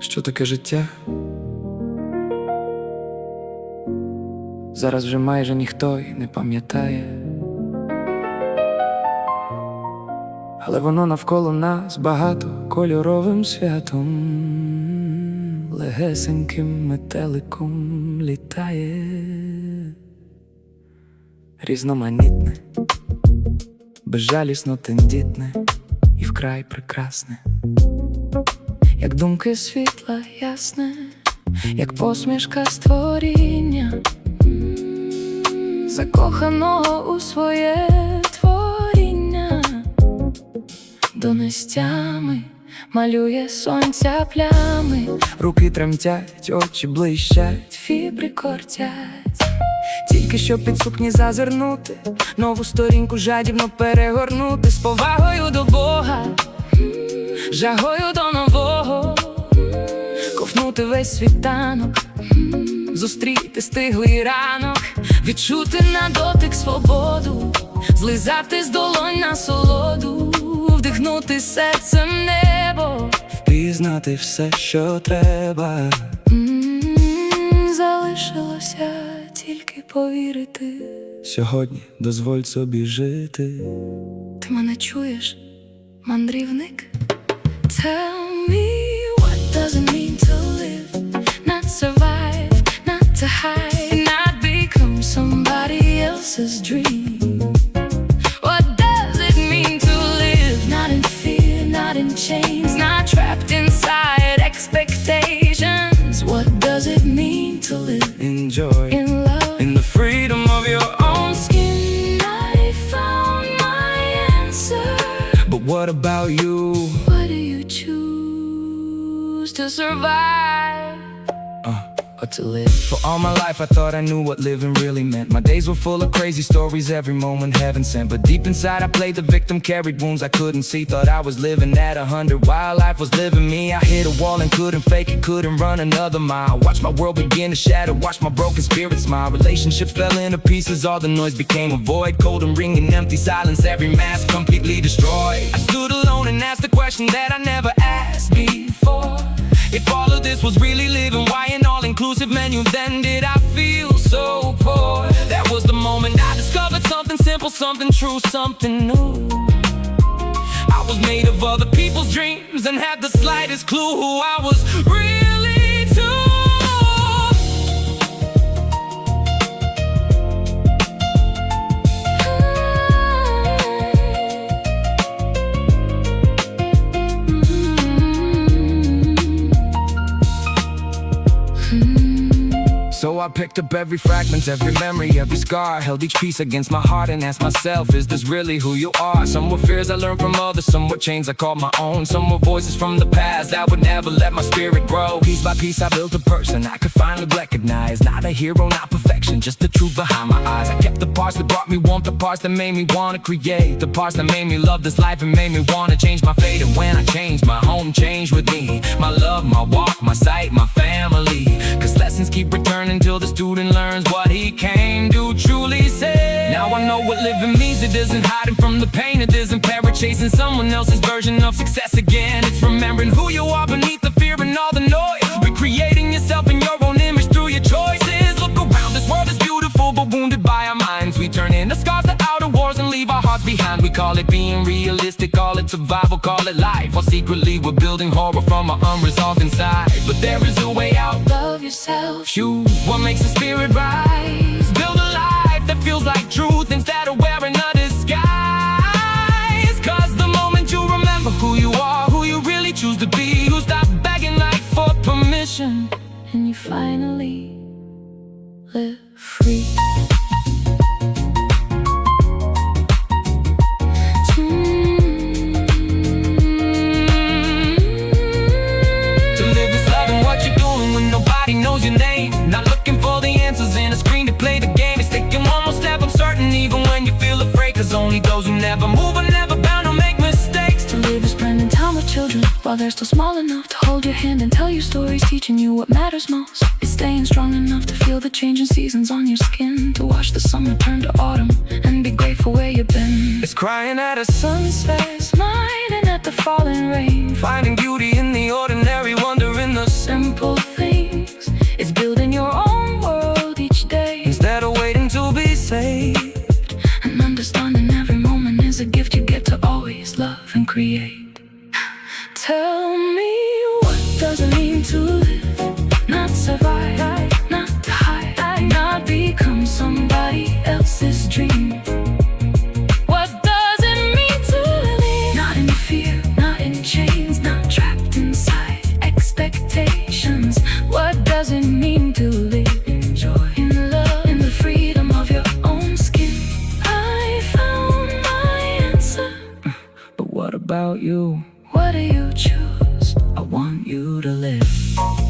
Що таке життя? Зараз вже майже ніхто й не пам'ятає, але воно навколо нас багатокольоровим святом, легесеньким метеликом літає, різноманітне, безжалісно тендітне і вкрай прекрасне, як думки світла ясне, як посмішка створіння, закоханого у своє творіння. Донестями малює сонця плями, руки тремтять, очі блищать, фібри кортять. Тільки щоб під сукні зазирнути, нову сторінку жадібно перегорнути, з повагою до Бога, жагою до нового, ковтнути весь світанок, зустріти стиглий ранок, відчути на дотик свободу, злизати з долонь насолоду, вдихнути серцем небо, впізнати все, що треба. Залишилося тільки повірити. Сьогодні дозволь собі жити. Ти мене чуєш, мандрівник? Tell me, what does it mean to live? Not survive, not to hide, not become somebody else's dream. What does it mean to live? Not in fear, not in chains, not trapped inside expectations. What does it mean to live? Enjoy, in love, in the freedom of your own skin. I found my answer. But what about you? What do you choose to survive? Or to live? For all my life I thought I knew what living really meant. My days were full of crazy stories, every moment heaven sent. But deep inside I played the victim, carried wounds I couldn't see. Thought I was living at 100 while life was living me. I hit a wall and couldn't fake it, couldn't run another mile. Watched my world begin to shatter, watched my broken spirit smile. Relationships fell into pieces, all the noise became a void. Cold and ringing empty silence, every mask completely destroyed. I stood alone and asked the question that I never asked before. If all of this was really living, why an all-inclusive menu? Then did I feel so poor? That was the moment I discovered something simple, something true, something new. I was made of other people's dreams and had the slightest clue who I was really too. So I picked up every fragment, every memory, every scar, held each piece against my heart and asked myself, is this really who you are? Some were fears I learned from others, some were chains I called my own. Some were voices from the past that would never let my spirit grow. Piece by piece I built a person I could finally recognize. Not a hero, not perfection, just the truth behind my eyes. I kept the parts that brought me warmth, the parts that made me want to create, the parts that made me love this life and made me want to change my fate. And when I changed, my home changed with me. My love, my walk, my sight, my family. Cause lessons keep returning till the student learns what he came to truly say. Now I know what living means. It isn't hiding from the pain, it isn't chasing someone else's version of success again. It's remembering who you are beneath the fear and all the noise, recreating yourself in your own image through your choices. Look around, this world is beautiful but wounded by our minds. We turn into scars to outer wars and leave our hearts behind. We call it being realistic, call it survival, call it life, while secretly we're building horror from our unresolved inside. But there is a way out. Love yourself, choose what makes the spirit rise. Build a life that feels like truth instead of wearing a disguise. Cause the moment you remember who you are, who you really choose to be, who stop begging life for permission, and you finally live free. Knows your name, not looking for the answers in a screen to play the game. It's taking one more step, I'm certain, even when you feel afraid. Cause only those who never move are never bound to make mistakes. To live is spending time with children while they're still small enough to hold your hand and tell you stories, teaching you what matters most. It's staying strong enough to feel the changing seasons on your skin, to watch the summer turn to autumn and be grateful where you've been. It's crying at a sunset, smiling at the falling rain, finding beauty in the ordinary, wonder in the made. And understanding every moment is a gift you get to always love and create. Tell me, what does it mean to live? Not survive, not to hide, not become somebody else's dream. What does it mean to live? Not in fear, not in chains, not trapped inside expectations. What does it mean to live in joy, in love, in the freedom of your own skin? I found my answer. But what about you? What do you choose? I want you to live.